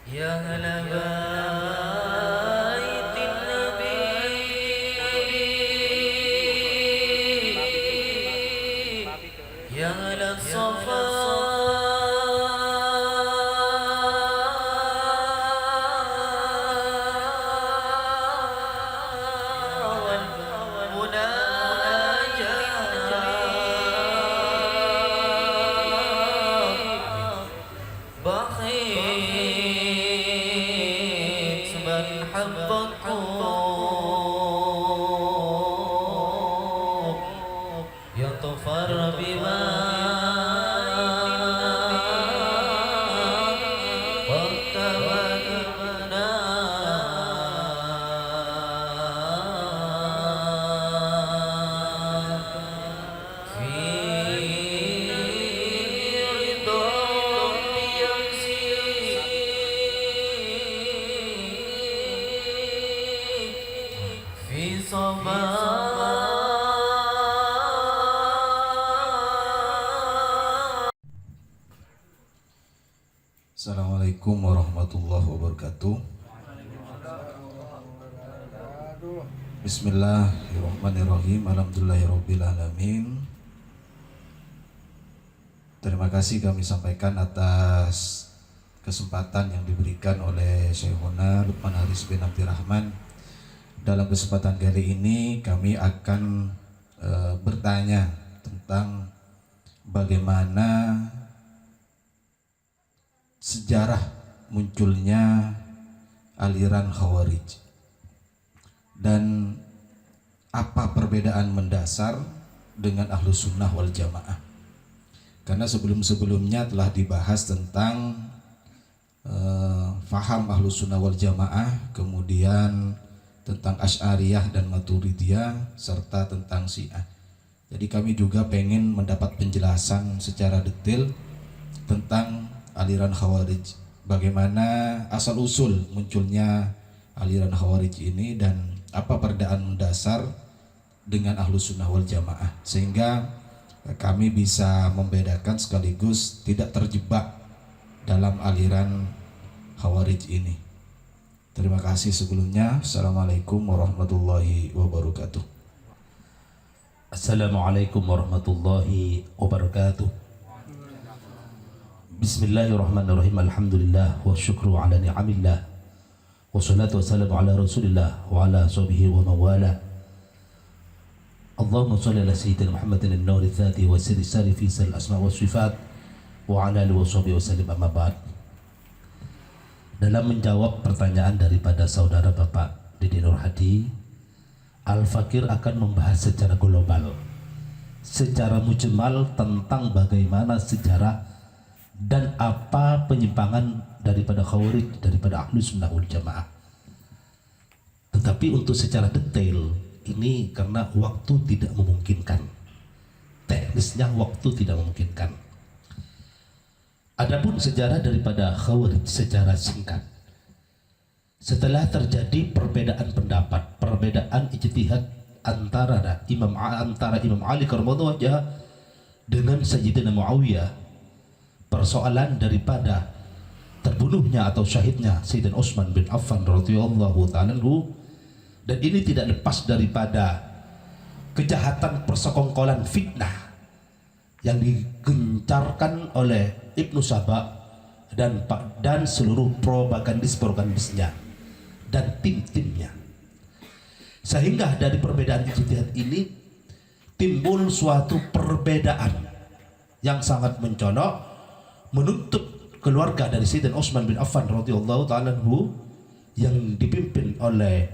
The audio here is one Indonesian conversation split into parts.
يا أهل بيت النبي يا أهل الصفا والمناجاة بقيت من حبكم يطفر بما واتمنى في رضا في صباح. Assalamualaikum warahmatullahi wabarakatuh. Bismillahirrahmanirrahim. Alhamdulillahirabbil alamin. Terima kasih kami sampaikan atas kesempatan yang diberikan oleh Syekhuna Lukman Haris bin Abdirrahman. Dalam kesempatan kali ini kami akan bertanya tentang bagaimana sejarah munculnya aliran Khawarij dan apa perbedaan mendasar dengan Ahlus Sunnah wal Jamaah. Karena sebelum-sebelumnya telah dibahas tentang faham Ahlus Sunnah wal Jamaah, kemudian tentang Asy'ariyah dan Maturidiyah, serta tentang Syiah. Jadi kami juga pengen mendapat penjelasan secara detail tentang aliran Khawarij, bagaimana asal usul munculnya aliran Khawarij ini dan apa perbedaan mendasar dengan Ahlus Sunnah wal Jamaah, sehingga kami bisa membedakan sekaligus tidak terjebak dalam aliran Khawarij ini. Terima kasih sebelumnya. Assalamualaikum warahmatullahi wabarakatuh. Assalamualaikum warahmatullahi wabarakatuh. Bismillahirrahmanirrahim. Alhamdulillah wa syukru ala ni'amillah wassalatu wassalamu ala rasulillah wa ala sahbihi wa mawala. Allahumma salli ala sayyidina Muhammadin an-nur al-dhati wa sirri sari fi sal asma wa sifat wa ala alihi wa sahbihi wa sallim, amma ba'd. Dalam menjawab pertanyaan daripada saudara Bapak Didi Nur Hadi, Al-Fakir akan membahas secara global, secara mujmal tentang bagaimana sejarah dan apa penyimpangan daripada Khawarij, daripada Ahlus Sunnah wal Jamaah. Tetapi untuk secara detail ini karena waktu tidak memungkinkan, teknisnya waktu tidak memungkinkan. Adapun sejarah daripada Khawarij secara singkat, setelah terjadi perbedaan pendapat, perbedaan ijtihad antara Imam Ali karramallahu wajhah dengan Sayyidina Muawiyah, persoalan daripada terbunuhnya atau syahidnya Sayyidina Utsman bin Affan radhiyallahu ta'ala anhu, dan ini tidak lepas daripada kejahatan persekongkolan fitnah yang digencarkan oleh Ibnu Saba dan seluruh propagandisnya dan tim-timnya, sehingga dari perbedaan ijtihad ini timbul suatu perbedaan yang sangat mencolok menuntut keluarga dari Sayyidina Utsman bin Affan radhiyallahu ta'ala anhu yang dipimpin oleh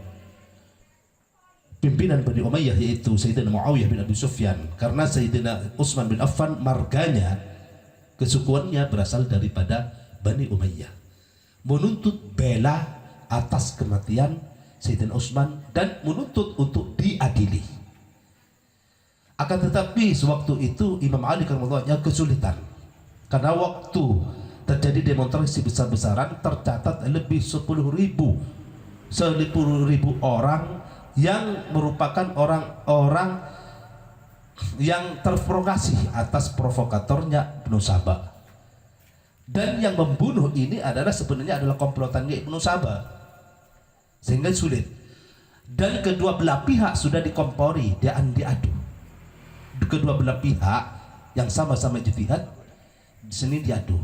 pimpinan Bani Umayyah, yaitu Sayyidina Muawiyah bin Abi Sufyan. Karena Sayyidina Utsman bin Affan marganya, kesukuannya berasal daripada Bani Umayyah, menuntut bela atas kematian Sayyidina Utsman dan menuntut untuk diadili. Akan tetapi sewaktu itu Imam Ali karramallahu wajhah kesulitan, karena waktu terjadi demonstrasi besar-besaran tercatat lebih 10.000 orang yang merupakan orang-orang yang terprovokasi atas provokatornya Ibnu Saba. Dan yang membunuh ini sebenarnya adalah komplotannya Ibnu Saba, sehingga sulit. Dan kedua belah pihak sudah dikompori, diadu. Kedua belah pihak yang sama-sama jihad di sini diadu,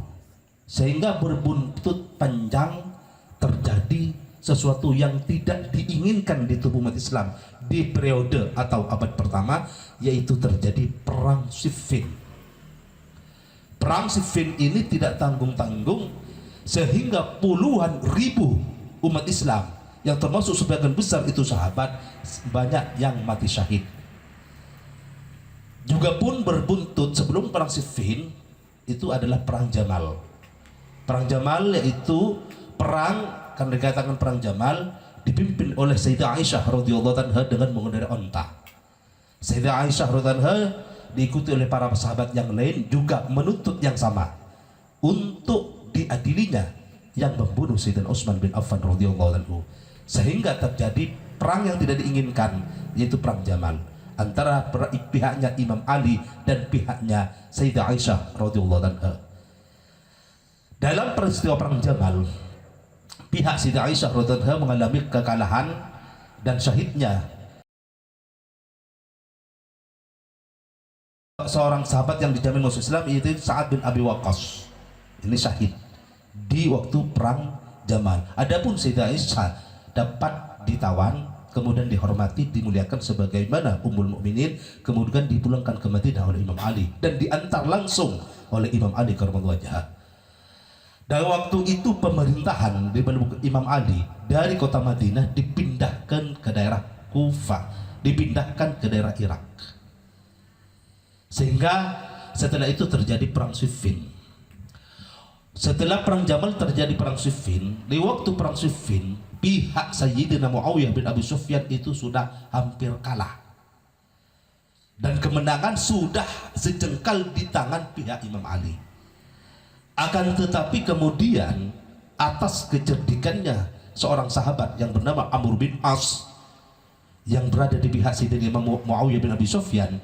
sehingga berbuntut panjang, terjadi sesuatu yang tidak diinginkan di tubuh umat Islam di periode atau abad pertama, yaitu terjadi perang Siffin. Perang Siffin ini tidak tanggung-tanggung, sehingga puluhan ribu umat Islam yang termasuk sebagian besar itu sahabat, banyak yang mati syahid. Juga pun berbuntut sebelum perang Siffin itu adalah perang Jamal. Perang Jamal yaitu perang, karena dikatakan perang Jamal, dipimpin oleh Sayyidah Aisyah radhiyallahu anha dengan mengendarai onta. Sayyidah Aisyah radhiyallahu anha diikuti oleh para sahabat yang lain juga menuntut yang sama untuk diadilinya yang membunuh Sayyidina Utsman bin Affan radhiyallahu anhu, sehingga terjadi perang yang tidak diinginkan, yaitu perang Jamal antara pihaknya Imam Ali dan pihaknya Sayyidah Aisyah radhiyallahu anha. Dalam peristiwa perang Jamal, pihak Sayyidah Aisyah radhiyallahu anha mengalami kekalahan dan syahidnya seorang sahabat yang dijamin masuk Islam, yaitu Sa'ad bin Abi Waqqas. Ini syahid di waktu perang Jamal. Adapun Sayyidah Aisyah dapat ditawan, kemudian dihormati, dimuliakan sebagaimana Ummul Mukminin, kemudian dipulangkan ke Madinah oleh Imam Ali dan diantar langsung oleh Imam Ali karramallahu wajhah. Dan waktu itu pemerintahan di Imam Ali dari kota Madinah dipindahkan ke daerah Kufah, dipindahkan ke daerah Irak. Sehingga setelah itu terjadi perang Siffin. Setelah perang Jamal terjadi perang Siffin. Di waktu perang Siffin, pihak Sayyidina Muawiyah bin Abi Sufyan itu sudah hampir kalah. Dan kemenangan sudah sejengkal di tangan pihak Imam Ali. Akan tetapi kemudian atas kecerdikannya seorang sahabat yang bernama Amr bin As yang berada di pihak Sayyidina Imam Muawiyah bin Abi Sufyan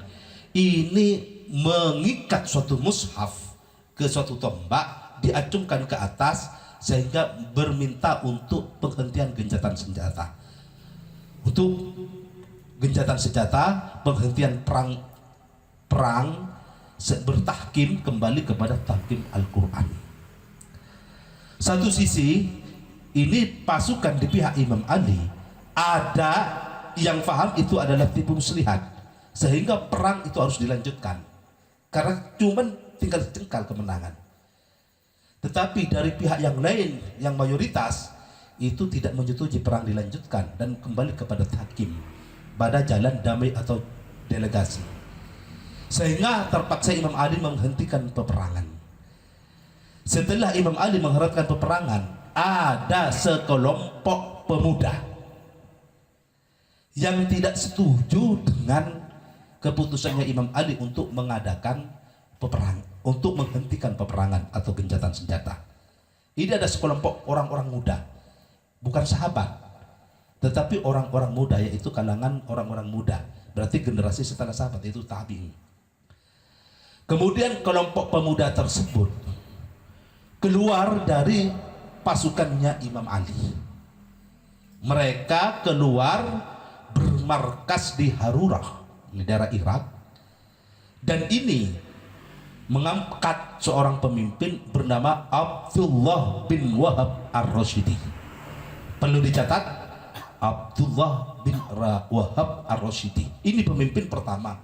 ini mengikat suatu mushaf ke suatu tombak, diacungkan ke atas sehingga berminta untuk penghentian gencatan senjata, untuk gencatan senjata, penghentian perang bertahkim kembali kepada tahkim Al-Quran. Satu sisi ini pasukan di pihak Imam Ali ada yang faham itu adalah tipu muslihat, sehingga perang itu harus dilanjutkan karena cuman tinggal jengkal kemenangan. Tetapi dari pihak yang lain yang mayoritas itu tidak menyetujui perang dilanjutkan dan kembali kepada tahkim pada jalan damai atau delegasi, sehingga terpaksa Imam Ali menghentikan peperangan. Setelah Imam Ali menghentikan peperangan, ada sekelompok pemuda yang tidak setuju dengan keputusannya Imam Ali untuk mengadakan peperangan, untuk menghentikan peperangan atau gencatan senjata. Ini ada sekelompok orang-orang muda, bukan sahabat, tetapi orang-orang muda, yaitu kalangan orang-orang muda, berarti generasi setelah sahabat, itu tabi'in. Kemudian kelompok pemuda tersebut keluar dari pasukannya Imam Ali. Mereka keluar bermarkas di Harurah, di daerah Irak, dan ini mengangkat seorang pemimpin bernama Abdullah bin Wahab Ar-Rasyidi. Perlu dicatat, Abdullah bin Wahab Ar-Rasyidi ini pemimpin pertama,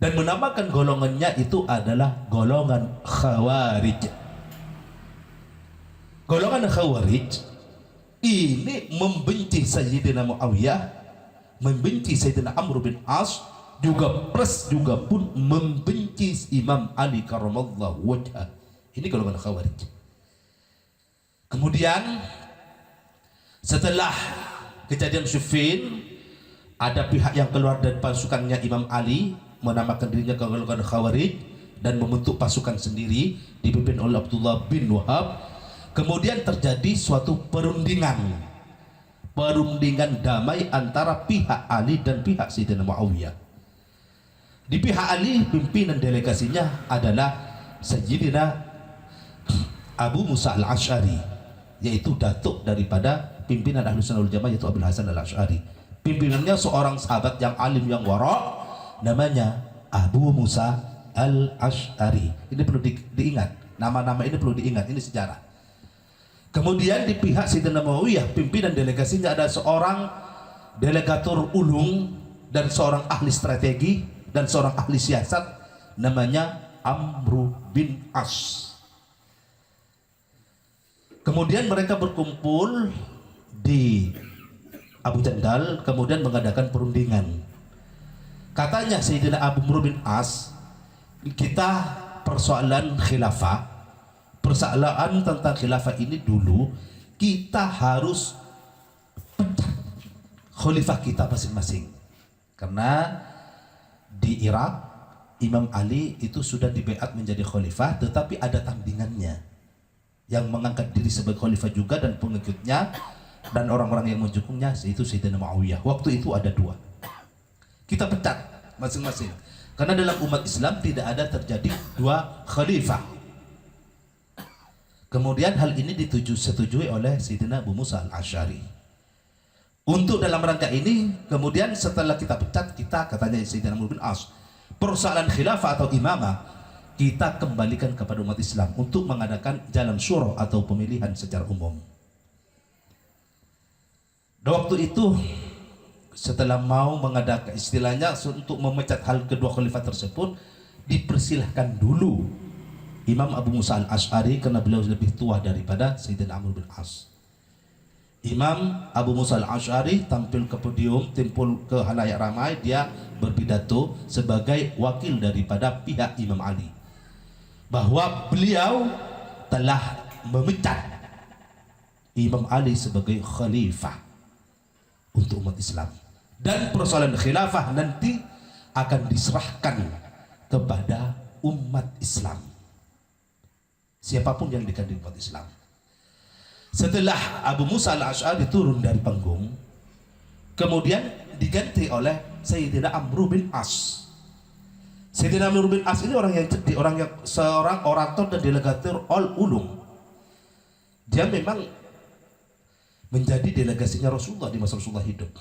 dan menamakan golongannya itu adalah golongan Khawarij. Golongan Khawarij ini membenci Sayyidina Muawiyah, membenci Sayyidina Amr bin As, juga pun membenci Imam Ali karramallahu wajhah. Ini golongan Khawarij. Kemudian setelah kejadian Siffin, ada pihak yang keluar dari pasukannya Imam Ali, menamakan dirinya golongan Khawarij dan membentuk pasukan sendiri dipimpin oleh Abdullah bin Wahab. Kemudian terjadi suatu perundingan damai antara pihak Ali dan pihak Sayyidina Muawiyah. Di pihak Ali, pimpinan delegasinya adalah Sayyidina Abu Musa al-Ash'ari, yaitu datuk daripada pimpinan Ahlussunnah wal Jamaah, yaitu Abul Hasan al-Ash'ari. Pimpinannya seorang sahabat yang alim, yang wara, namanya Abu Musa al-Ash'ari. Ini perlu diingat, nama-nama ini perlu diingat, ini sejarah. Kemudian di pihak Sayyidina Muawiyah, pimpinan delegasinya ada seorang delegatur ulung dan seorang ahli strategi dan seorang ahli siasat, namanya Amru bin As. Kemudian mereka berkumpul di Abu Jandal, kemudian mengadakan perundingan. Katanya Sayyidina Amru bin As, kita persoalan khilafah, persoalan tentang khilafah ini dulu kita harus pecat khalifah kita masing-masing. Karena di Irak Imam Ali itu sudah dibeat menjadi khalifah, tetapi ada tandingannya yang mengangkat diri sebagai khalifah juga, dan pengikutnya dan orang-orang yang mendukungnya yaitu Sayyidina Muawiyah. Waktu itu ada dua. Kita pecat masing-masing. Karena dalam umat Islam tidak ada terjadi dua khalifah. Kemudian hal ini disetujui oleh Sayyidina Abu Musa al-Ash'ari. Untuk dalam rangka ini, kemudian setelah kita pecat, kita, katanya Sayyidina Amr bin As, persoalan khilafah atau imamah kita kembalikan kepada umat Islam untuk mengadakan jalan syuro atau pemilihan secara umum. Dan waktu itu setelah mau mengadakan istilahnya untuk memecat hal kedua khalifah tersebut, dipersilahkan dulu Imam Abu Musa al-Ash'ari karena beliau lebih tua daripada Sayyidina Amr bin As. Imam Abu Musa al-Ash'ari tampil ke podium, timpul ke halayak ramai, dia berpidato sebagai wakil daripada pihak Imam Ali bahwa beliau telah memecat Imam Ali sebagai khalifah untuk umat Islam, dan persoalan khilafah nanti akan diserahkan kepada umat Islam, siapapun yang dikandung umat Islam. Setelah Abu Musa al-Ash'ari turun dari panggung, kemudian diganti oleh Sayyidina Amr bin As. Sayyidina Amr bin As ini orang yang cerdik, seorang orator dan delegatur ulung. Dia memang menjadi delegasinya Rasulullah di masa Rasulullah hidup.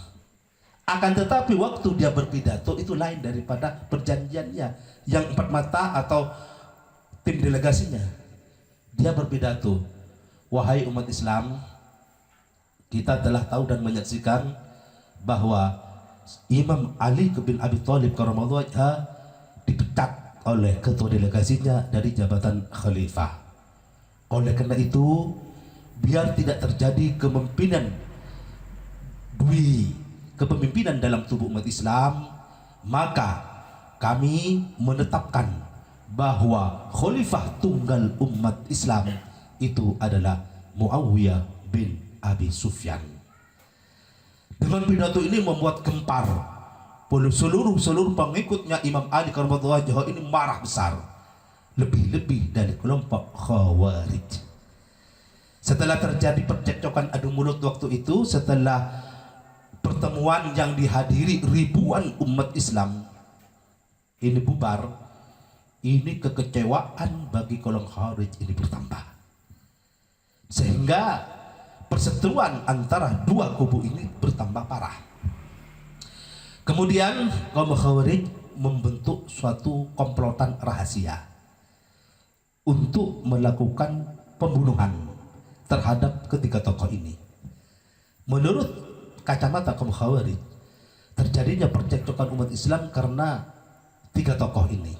Akan tetapi waktu dia berpidato itu lain daripada perjanjiannya yang empat mata atau tim delegasinya. Dia berpidato, wahai umat Islam, kita telah tahu dan menyaksikan bahwa Imam Ali bin Abi Thalib karramallahu wajhah dipecat oleh ketua delegasinya dari jabatan khalifah. Oleh karena itu, biar tidak terjadi kepemimpinan dalam tubuh umat Islam, maka kami menetapkan bahwa khalifah tunggal umat Islam itu adalah Muawiyah bin Abi Sufyan. Dengan pidato ini membuat gempar seluruh pengikutnya Imam Ali karramallahu wajhah ini marah besar, lebih-lebih dari kelompok Khawarij. Setelah terjadi percekcokan adu mulut waktu itu, setelah pertemuan yang dihadiri ribuan umat Islam ini bubar, ini kekecewaan bagi kaum Khawarij ini bertambah, sehingga perseteruan antara dua kubu ini bertambah parah. Kemudian kaum Khawarij membentuk suatu komplotan rahasia untuk melakukan pembunuhan terhadap ketiga tokoh ini. Menurut kacamata kaum Khawarij, terjadinya percekcokan umat Islam karena tiga tokoh ini,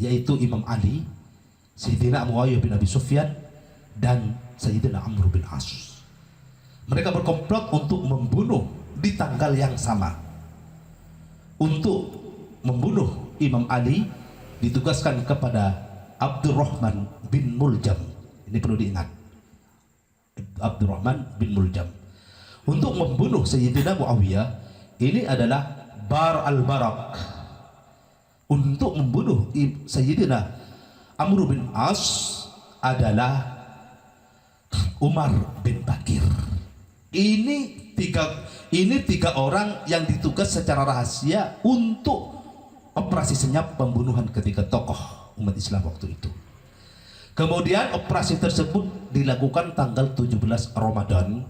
yaitu Imam Ali, Sayyidina Muawiyah bin Abi Sufyan, dan Sayyidina Amr bin As. Mereka berkomplot untuk membunuh di tanggal yang sama. Untuk membunuh Imam Ali ditugaskan kepada Abdurrahman bin Muljam. Ini perlu diingat, Abdurrahman bin Muljam. Untuk membunuh Sayyidina Muawiyah, ini adalah Bar al-Barak. Untuk membunuh Sayyidina Amr bin As adalah Umar bin Bakir. Ini tiga orang yang ditugas secara rahasia untuk operasi senyap pembunuhan ketiga tokoh umat Islam waktu itu. Kemudian operasi tersebut dilakukan tanggal 17 Ramadan,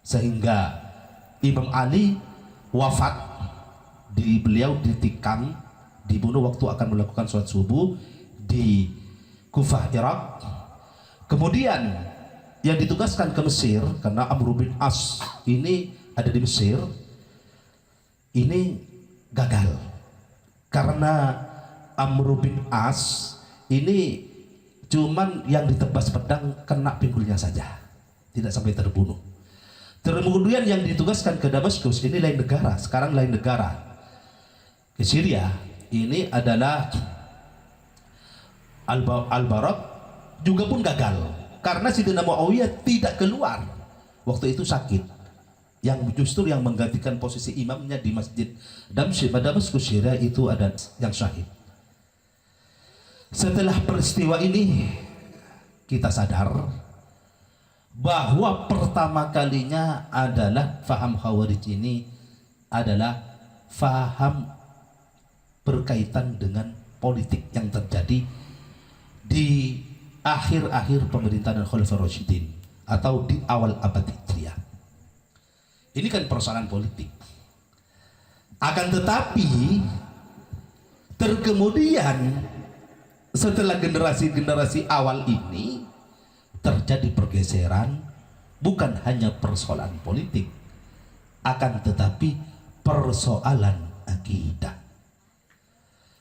sehingga Imam Ali wafat, beliau ditikam, dibunuh waktu akan melakukan sholat subuh di Kufah, Irak. Kemudian yang ditugaskan ke Mesir, karena Amr bin As ini ada di Mesir, ini gagal karena Amr bin As ini cuman yang ditebas pedang kena pinggulnya saja, tidak sampai terbunuh. Kemudian yang ditugaskan ke Damaskus, ini lain negara, sekarang lain negara, ke Syria, ini adalah Al-Barak, juga pun gagal karena Sayyidina Muawiyah tidak keluar, waktu itu sakit, yang justru yang menggantikan posisi imamnya di Masjid Damaskus Syria itu ada yang syahid. Setelah peristiwa ini kita sadar bahwa pertama kalinya adalah faham Khawarij ini adalah faham berkaitan dengan politik yang terjadi di akhir-akhir pemerintahan Khalifah Rasyidin atau di awal abad Hijriah. Ini kan persoalan politik. Akan tetapi terkemudian setelah generasi-generasi awal ini terjadi pergeseran, bukan hanya persoalan politik, akan tetapi persoalan akidah.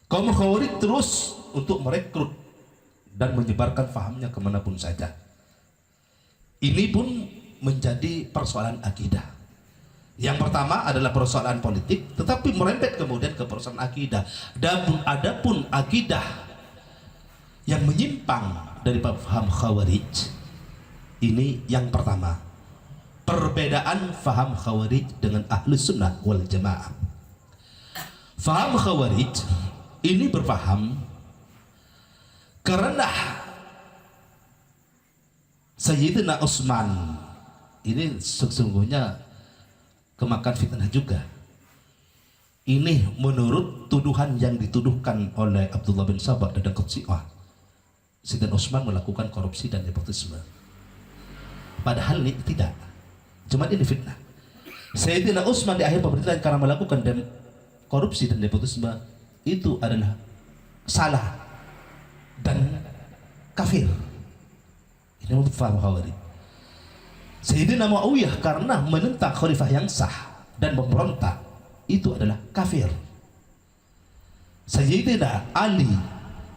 Kaum Khawarij terus untuk merekrut dan menyebarkan fahamnya kemanapun saja. Ini pun menjadi persoalan akidah. Yang pertama adalah persoalan politik, tetapi merembet kemudian ke persoalan akidah. Dan adapun akidah yang menyimpang dari faham Khawarij, ini yang pertama, perbedaan faham Khawarij dengan Ahlus Sunnah wal Jamaah. Faham Khawarij ini berfaham karena Sayyidina Utsman ini sesungguhnya kemakan fitnah juga. Ini menurut tuduhan yang dituduhkan oleh Abdullah bin Sabah dan Qudsi'ah, Sayyidina Utsman melakukan korupsi dan nepotisme. Padahal ini tidak, cuma ini fitnah. Sayyidina Utsman di akhir pemerintahan karena melakukan korupsi dan nepotisme itu adalah salah dan kafir. Ini menurut faham Khawarij. Sayyidina Muawiyah karena menentang khalifah yang sah dan memberontak, itu adalah kafir. Sayyidina Ali,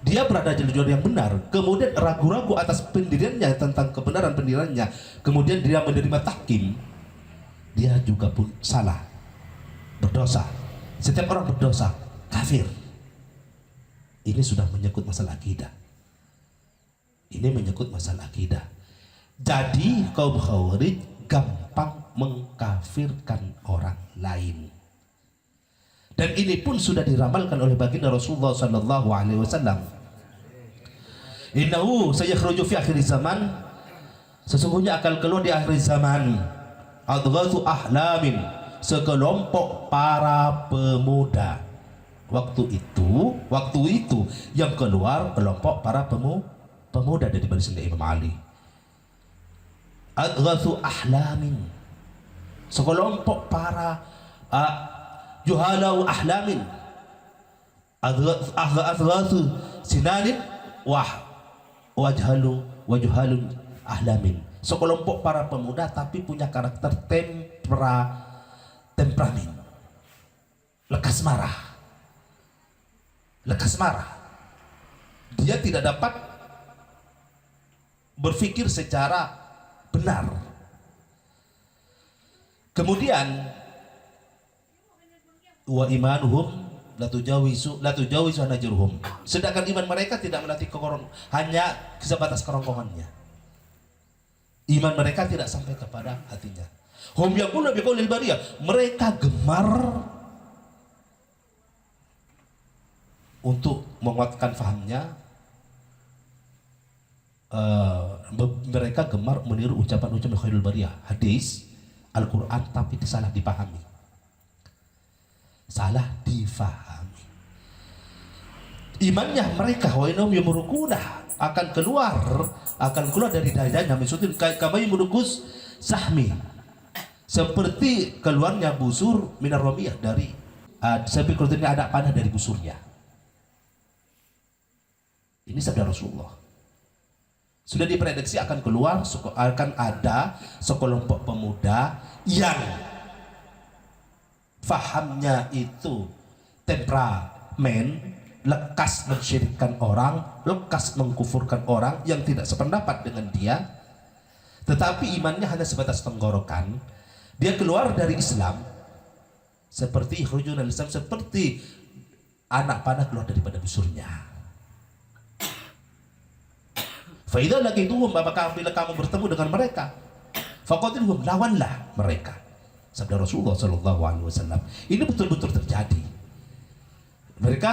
dia berada di jalur yang benar, kemudian ragu-ragu atas pendiriannya, tentang kebenaran pendiriannya, kemudian dia menerima tahkim, dia juga pun salah, berdosa. Setiap orang berdosa, kafir. Ini sudah menyangkut masalah akidah. Ini menyangkut masalah akidah. Jadi kaum Khawarij gampang mengkafirkan orang lain. Dan ini pun sudah diramalkan oleh baginda Rasulullah sallallahu alaihi wasallam. Innahu sayakhruju fi akhir zaman, sesungguhnya akan keluar di akhir zaman adghathu ahlamin, sekelompok para pemuda. Waktu itu yang keluar kelompok para pemuda dari Bani Imam Ali. Adghathu ahlamin, sekelompok para juhalau ahlamin, adghathu sinanin wajhalun ahlamin, sekelompok para pemuda tapi punya karakter temperamen, lekas marah. Dia tidak dapat berpikir secara benar. Kemudian wa imanuhum la tujawizu hanajruhum, sedangkan iman mereka tidak melatih hanya sebatas kerongkongannya. Iman mereka tidak sampai kepada hatinya. Hum yaqulu biqaulil bariyah, mereka gemar untuk menguatkan fahamnya. Mereka gemar meniru ucapan-ucapan khairul bariyah, hadis Al-Quran, tapi salah dipahami. imannya mereka wa innahum yamruquna akan keluar dari dadanya maksudnya kama yamruqus sahmi, seperti keluarnya busur minar ramiyah dari seperti ada panah dari busurnya. Ini sabda Rasulullah. Sudah diprediksi akan keluar, akan ada sekelompok pemuda yang fahamnya itu temperamen, lekas mensyirikkan orang, lekas mengkufurkan orang yang tidak sependapat dengan dia, tetapi imannya hanya sebatas tenggorokan. Dia keluar dari Islam seperti ikhrujun al-Islam, seperti anak panah keluar daripada busurnya. Faidah lagi itu apabila kamu bertemu dengan mereka, faqatilhum, lawanlah mereka. Sabda Rasulullah Sallallahu Alaihi Wasallam. Ini betul-betul terjadi. Mereka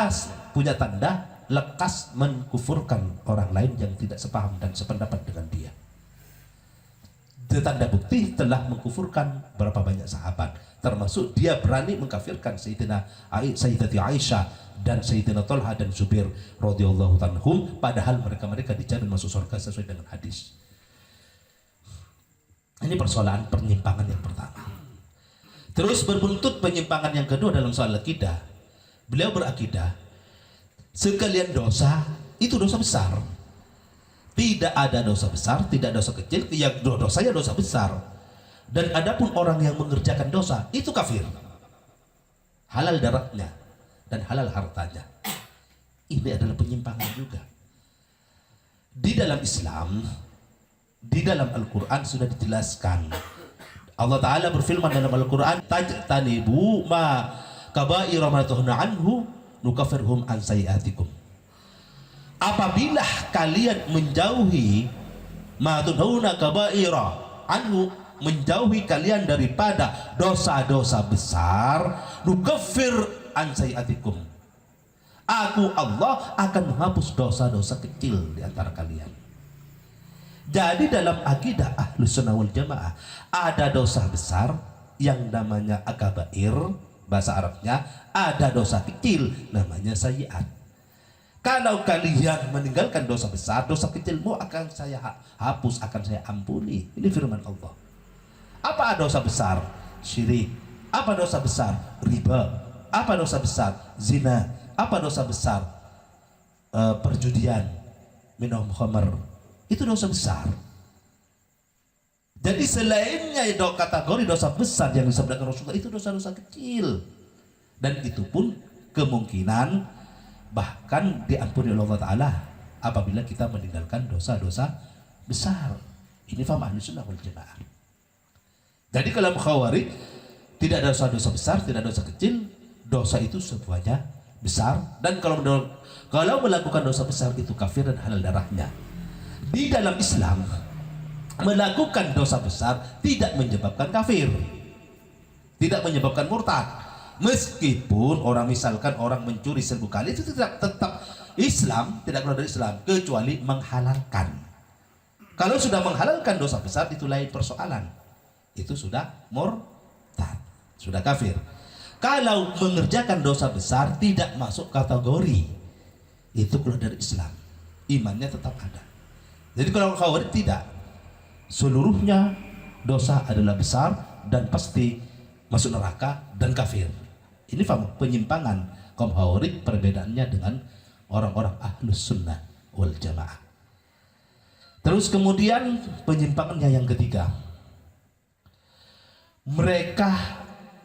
punya tanda lekas mengkufurkan orang lain yang tidak sepaham dan sependapat dengan dia. Tanda bukti telah mengkufurkan berapa banyak sahabat, termasuk dia berani mengkafirkan Sayyidati Aisyah dan Sayyidina Thalha dan Zubair radhiyallahu anhum, padahal mereka dijamin masuk surga sesuai dengan hadis. Ini persoalan penyimpangan yang pertama. Terus berbuntut penyimpangan yang kedua dalam soal akidah. Beliau berakidah sekalian dosa itu dosa besar. Tidak ada dosa besar, tidak ada dosa kecil, yang dosanya dosa besar. Dan adapun orang yang mengerjakan dosa itu kafir. Halal darahnya dan halal hartanya. Ini adalah penyimpangan juga. Di dalam Islam, di dalam Al-Quran sudah dijelaskan. Allah Ta'ala berfirman dalam Al-Quran, tajtanibu ma kaba'ira ma tuhna anhu nukafirhum an sayiatikum. Apabila kalian menjauhi ma tunhauna kaba'ira anhu, menjauhi kalian daripada dosa-dosa besar, nukaffir an sayiatikum, aku Allah akan menghapus dosa-dosa kecil di antara kalian. Jadi dalam akidah Ahlus Sunnah wal Jamaah ada dosa besar yang namanya akabair, bahasa Arabnya, ada dosa kecil namanya sayiat. Kalau kalian meninggalkan dosa besar, dosa kecilmu akan saya hapus, akan saya ampuni. Ini firman Allah. Apa dosa besar? Syirik. Apa dosa besar? Riba. Apa dosa besar? Zina. Apa dosa besar? Perjudian, minum khamar. Itu dosa besar. Jadi selainnya kategori dosa besar yang disebutkan Rasulullah itu dosa-dosa kecil. Dan itu pun kemungkinan bahkan diampuni oleh Allah Ta'ala apabila kita meninggalkan dosa-dosa besar. Ini faham Ahlus Sunnah wal Jamaah. Jadi kalau Khawarij tidak ada dosa-dosa besar, tidak ada dosa kecil, dosa itu semuanya besar. Dan kalau melakukan dosa besar itu kafir dan halal darahnya. Di dalam Islam, melakukan dosa besar tidak menyebabkan kafir, tidak menyebabkan murtad. Meskipun misalkan orang mencuri 1000 kali, itu tetap Islam, tidak keluar dari Islam kecuali menghalalkan. Kalau sudah menghalalkan dosa besar itu lain persoalan, itu sudah murtad, sudah kafir. Kalau mengerjakan dosa besar tidak masuk kategori, itu keluar dari Islam, imannya tetap ada. Jadi kalau Khawarij tidak, seluruhnya dosa adalah besar dan pasti masuk neraka dan kafir. Ini penyimpangan kaum Khawarij, perbedaannya dengan orang-orang Ahlus Sunnah wal Jamaah. Terus kemudian penyimpangannya yang ketiga, mereka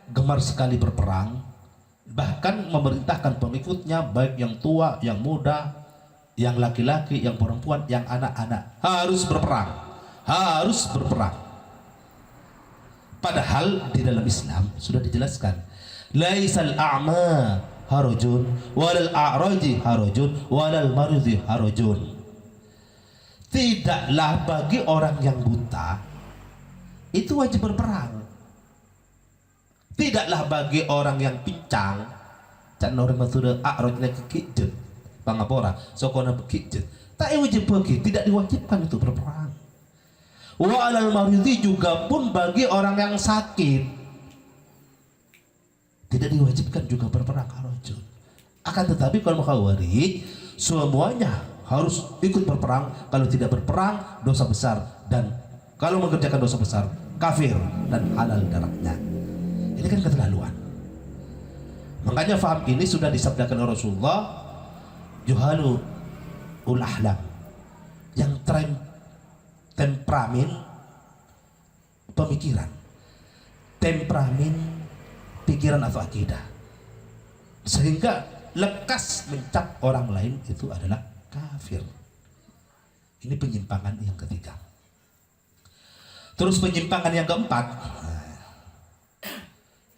gemar sekali berperang, bahkan memerintahkan pengikutnya baik yang tua, yang muda, yang laki-laki, yang perempuan, yang anak-anak harus berperang, harus berperang. Padahal di dalam Islam sudah dijelaskan, laisal a'ma harujun walal a'raji harujun walal marudhi harujun. Tidaklah bagi orang yang buta itu wajib berperang. Tidaklah bagi orang yang pincang, can orang matura a'rajna kikijut pangapora sokona bekijut, tak wajib bagi, tidak diwajibkan itu berperang. Wa alal marudhi, juga pun bagi orang yang sakit tidak diwajibkan juga berperang harujun. Akan tetapi kalau Khawarij semuanya harus ikut berperang, kalau tidak berperang dosa besar, dan kalau mengerjakan dosa besar kafir dan halal darahnya. Ini kan keterlaluan. Makanya faham ini sudah disabdakan oleh Rasulullah, juhalu ul ahlam, yang temperamen pemikiran, temperamen pikiran atau akidah, sehingga lekas mencap orang lain itu adalah kafir. Ini penyimpangan yang ketiga. Terus penyimpangan yang keempat,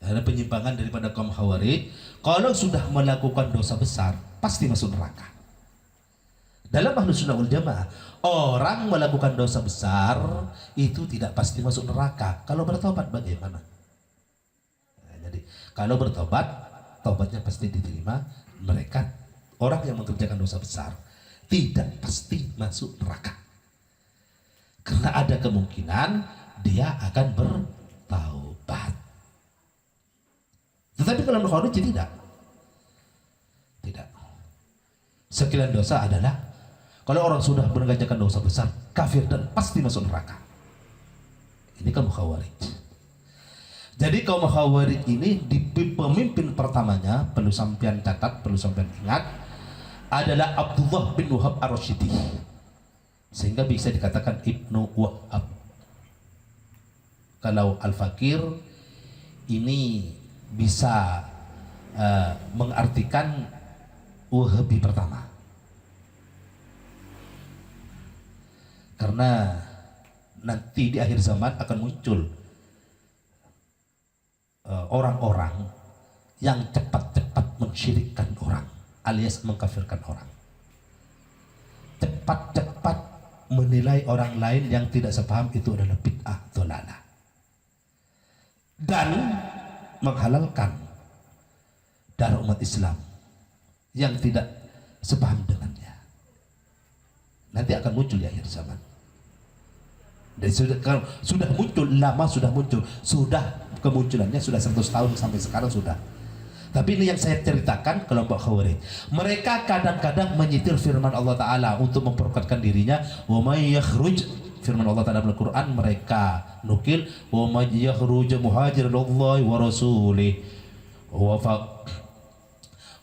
ada penyimpangan daripada kaum Khawarij. Kalau sudah melakukan dosa besar pasti masuk neraka. Dalam Ahlus Sunnah wal Jamaah, orang melakukan dosa besar itu tidak pasti masuk neraka. Kalau bertobat bagaimana? Nah, jadi kalau bertobat, tobatnya pasti diterima. Mereka orang yang mengerjakan dosa besar tidak pasti masuk neraka, karena ada kemungkinan dia akan bertaubat. Tetapi kalau Khawarij tidak. Sekian dosa adalah kalau orang sudah mengerjakan dosa besar kafir dan pasti masuk neraka. Ini kaum Khawarij. Jadi kaum Khawarij ini di pemimpin pertamanya, perlu sampean catat, perlu sampean ingat, adalah Abdullah bin Wahab Ar-Rasyidi, sehingga bisa dikatakan Ibnu Wahab. Kalau Al-Fakir ini bisa mengartikan Wahabi pertama, karena nanti di akhir zaman akan muncul orang-orang yang cepat-cepat mensyirikkan orang alias mengkafirkan orang, cepat-cepat menilai orang lain yang tidak sepaham itu adalah bid'ah dhalalah, dan menghalalkan darah umat Islam yang tidak sepaham dengannya. Nanti akan muncul di akhir zaman. Dan sudah muncul, lama sudah muncul, sudah kemunculannya sudah 100 tahun sampai sekarang sudah. Tapi ini yang saya ceritakan kelompok Khawarij. Mereka kadang-kadang menyitir firman Allah Ta'ala untuk memperkuatkan dirinya. Wa may yakhruj, firman Allah Ta'ala dalam Al-Quran, mereka nukil, wa may yakhruj muhajiran Allah wa rasulih,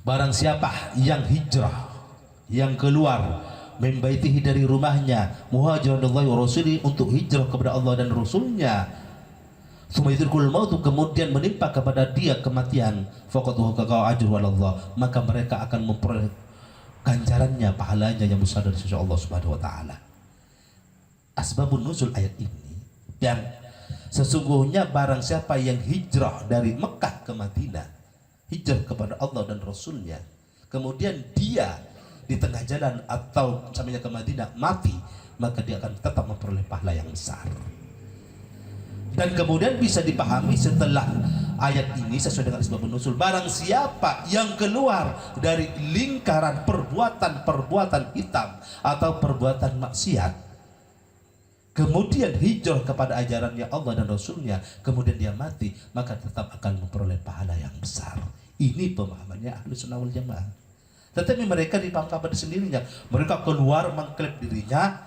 barang siapa yang hijrah, yang keluar membaitihi dari rumahnya, muhajiran Allah wa rasulih, untuk hijrah kepada Allah dan Rasulnya, sumaidul mautu, kemudian menimpa kepada dia kematian, faqad huqa ajru Allah, maka mereka akan memperoleh ganjarannya, pahalanya yang besar dari sisi Allah Subhanahu wa taala. Asbabun nuzul ayat ini, dan sesungguhnya barang siapa yang hijrah dari Mekah ke Madinah, hijrah kepada Allah dan Rasulnya, kemudian dia di tengah jalan atau samanya ke Madinah mati, maka dia akan tetap memperoleh pahala yang besar. Dan kemudian bisa dipahami setelah ayat ini sesuai dengan asbabun nuzul, barang siapa yang keluar dari lingkaran perbuatan hitam atau perbuatan maksiat, kemudian hijrah kepada ajarannya Allah dan Rasulnya, kemudian dia mati, maka tetap akan memperoleh pahala yang besar. Ini pemahamannya Ahlus Sunnah wal Jamaah. Tetapi mereka dipangkal pada sendirinya, mereka keluar mengklaim dirinya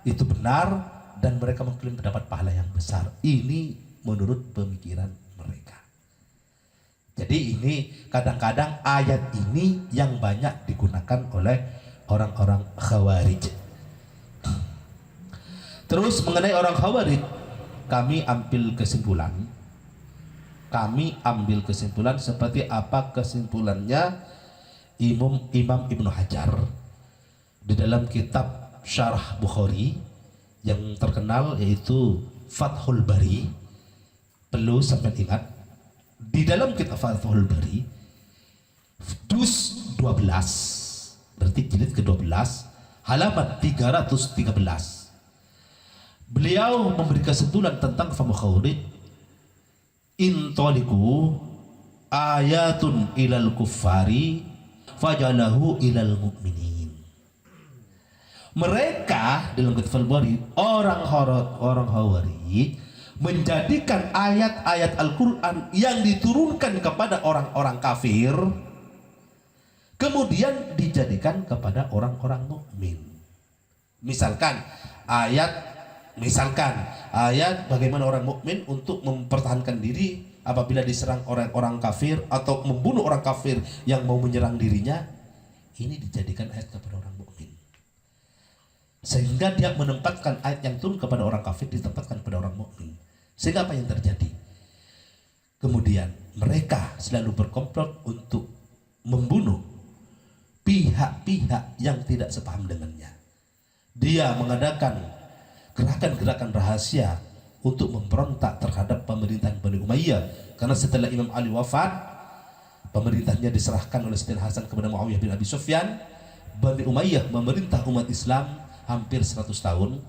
itu benar, dan mereka mengklaim mendapat pahala yang besar. Ini menurut pemikiran mereka. Jadi ini kadang-kadang ayat ini yang banyak digunakan oleh orang-orang Khawarij. Terus mengenai orang Khawarij, kami ambil kesimpulan seperti apa kesimpulannya Imam Ibnu Hajar di dalam kitab Syarah Bukhari yang terkenal, yaitu Fathul Bari. Perlu sampai ingat, di dalam kitab Fathul Bari juz 12, berarti jilid ke-12 halaman 313, beliau memberi kesimpulan tentang faham Khawarij. Intaliku ayatun ilal kuffari fajalahu ilal mu'minin. Mereka dalam kitab Al-Bari, orang Khawarij menjadikan ayat-ayat Al-Quran yang diturunkan kepada orang-orang kafir kemudian dijadikan kepada orang-orang mukmin. Misalkan ayat bagaimana orang mukmin untuk mempertahankan diri apabila diserang orang-orang kafir atau membunuh orang kafir yang mau menyerang dirinya. Ini dijadikan ayat kepada orang mukmin, sehingga dia menempatkan ayat yang turun kepada orang kafir ditempatkan kepada orang mukmin. Sehingga apa yang terjadi? Kemudian mereka selalu berkomplot untuk membunuh pihak-pihak yang tidak sepaham dengannya. Dia mengadakan gerakan-gerakan rahasia untuk memberontak terhadap pemerintahan Bani Umayyah, karena setelah Imam Ali wafat, pemerintahnya diserahkan oleh Sayyidina Hasan kepada Muawiyah bin Abi Sufyan. Bani Umayyah memerintah umat Islam hampir 100 tahun,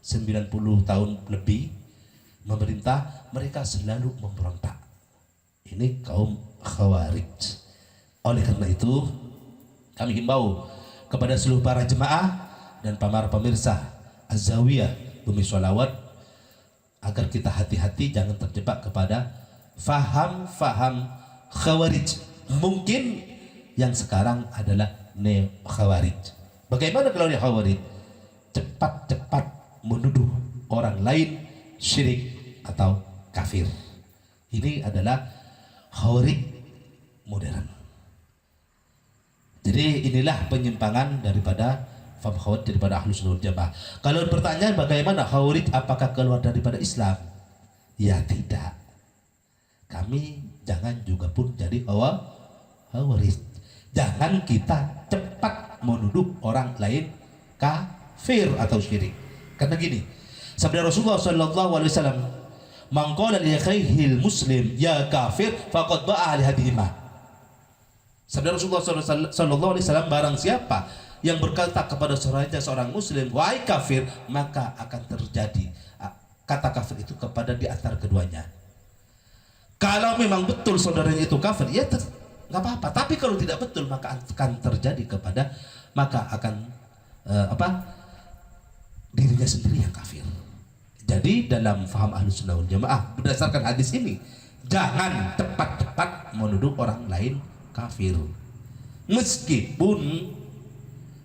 90 tahun lebih memerintah. Mereka selalu memberontak. Ini kaum Khawarij. Oleh karena itu, kami himbau kepada seluruh para jemaah dan para pemirsa Az-Zawiyah Bumi Sholawat agar kita hati-hati jangan terjebak kepada faham-faham Khawarij. Mungkin yang sekarang adalah neo Khawarij. Bagaimana kalau dia Khawarij? Cepat-cepat menuduh orang lain syirik atau kafir. Ini adalah Khawarij modern. Jadi inilah penyimpangan daripada faham Khawarij daripada Ahlus Sunnah wal Jamaah. Kalau pertanyaan bagaimana Khawarij apakah keluar daripada Islam? Ya tidak. Kami jangan juga pun jadi Khawarij. Jangan kita cepat menuduh orang lain kafir atau syirik. Karena gini, sabda Rasulullah sallallahu alaihi wasallam, "Man qala li akhihil muslim ya kafir faqad ba'a li hadihima." Sabda Rasulullah sallallahu alaihi wasallam, barang siapa yang berkata kepada saudaranya seorang muslim, wahai kafir, maka akan terjadi kata kafir itu kepada di antara keduanya. Kalau memang betul saudaranya itu kafir, ya nggak apa-apa. Tapi kalau tidak betul, maka akan terjadi kepada, maka akan dirinya sendiri yang kafir. Jadi dalam faham Ahlus Sunnah wal Jamaah berdasarkan hadis ini, jangan cepat-cepat menuduh orang lain kafir, meskipun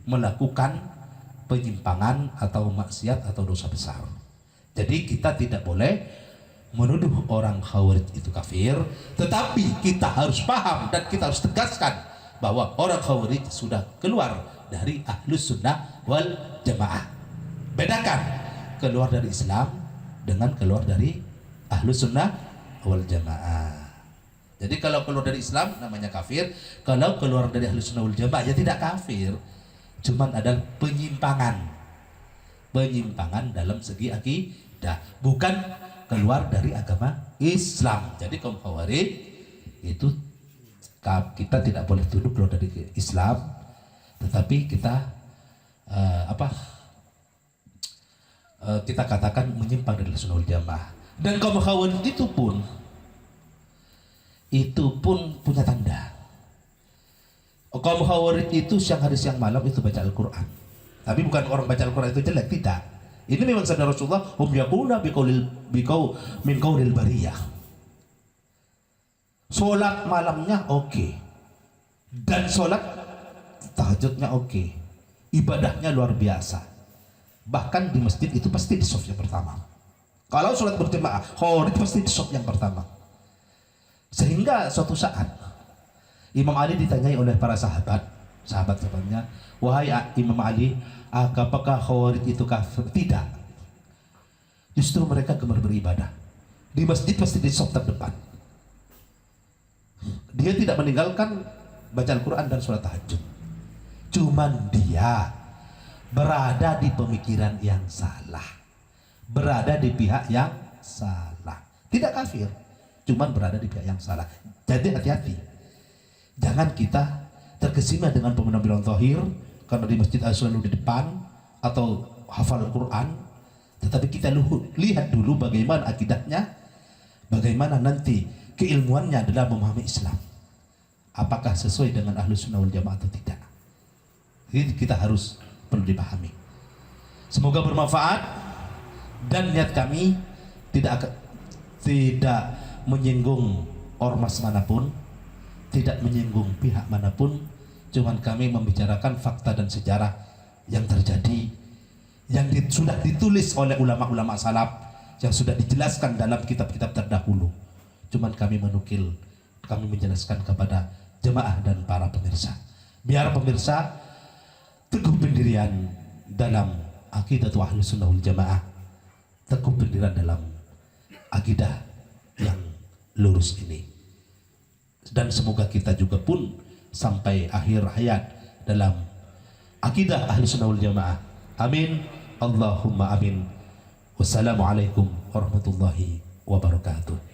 melakukan penyimpangan atau maksiat atau dosa besar. Jadi kita tidak boleh menuduh orang Khawarij itu kafir, tetapi kita harus paham dan kita harus tegaskan bahwa orang Khawarij sudah keluar dari Ahlus Sunnah wal Jamaah. Bedakan keluar dari Islam dengan keluar dari Ahlus Sunnah wal Jamaah. Jadi kalau keluar dari Islam namanya kafir, kalau keluar dari Ahlus Sunnah wal Jamaah ya tidak kafir, cuman ada penyimpangan dalam segi akidah, bukan keluar dari agama Islam. Jadi kaum Khawarij itu kita tidak boleh tuduh keluar dari Islam, tetapi kita kita katakan menyimpang dari Sunnah wal Jamaah. Dan kaum Khawarij itu pun punya tanda. Kaum Khawarij itu siang hari siang malam itu baca Al-Quran. Tapi bukan orang baca Al-Quran itu jelek, tidak. Ini memang sabda Rasulullah, hum yaquluna min qaulil bariyah. Salat malamnya oke. Dan salat tahajudnya oke. Ibadahnya luar biasa. Bahkan di masjid itu pasti di shaf yang pertama. Kalau salat berjemaah, Khawarij pasti di shaf yang pertama. Sehingga suatu saat Imam Ali ditanyai oleh para sahabatnya, wahai Imam Ali, apakah Khawarij itu kafir? Tidak. Justru mereka gemar beribadah. Di masjid pasti di shaf terdepan. Dia tidak meninggalkan baca Al-Quran dan sholat tahajud. Cuman dia berada di pemikiran yang salah, berada di pihak yang salah. Tidak kafir, cuman berada di pihak yang salah. Jadi hati-hati, jangan kita terkesima dengan penampilan zahir karena di masjid selalu di depan atau hafal Al-Quran, tetapi kita lihat dulu bagaimana akidahnya, bagaimana nanti keilmuannya adalah memahami Islam, apakah sesuai dengan Ahlus Sunnah wal Jamaah atau tidak. Ini kita harus perlu dipahami. Semoga bermanfaat dan niat kami tidak menyinggung ormas manapun, tidak menyinggung pihak manapun, Cuman kami membicarakan fakta dan sejarah yang terjadi, yang sudah ditulis oleh ulama-ulama salaf, yang sudah dijelaskan dalam kitab-kitab terdahulu. Cuman kami menukil, kami menjelaskan kepada jemaah dan para pemirsa, biar pemirsa teguh pendirian dalam akidah Ahlus Sunnah wal Jamaah, teguh pendirian dalam akidah yang lurus ini, dan semoga kita juga pun sampai akhir hayat dalam akidah Ahlus Sunnah wal Jamaah. Amin, Allahumma amin. Wassalamualaikum warahmatullahi wabarakatuh.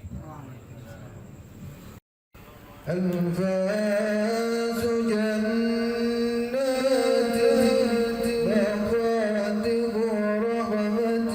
أنفاس جنات مفاتح رحمة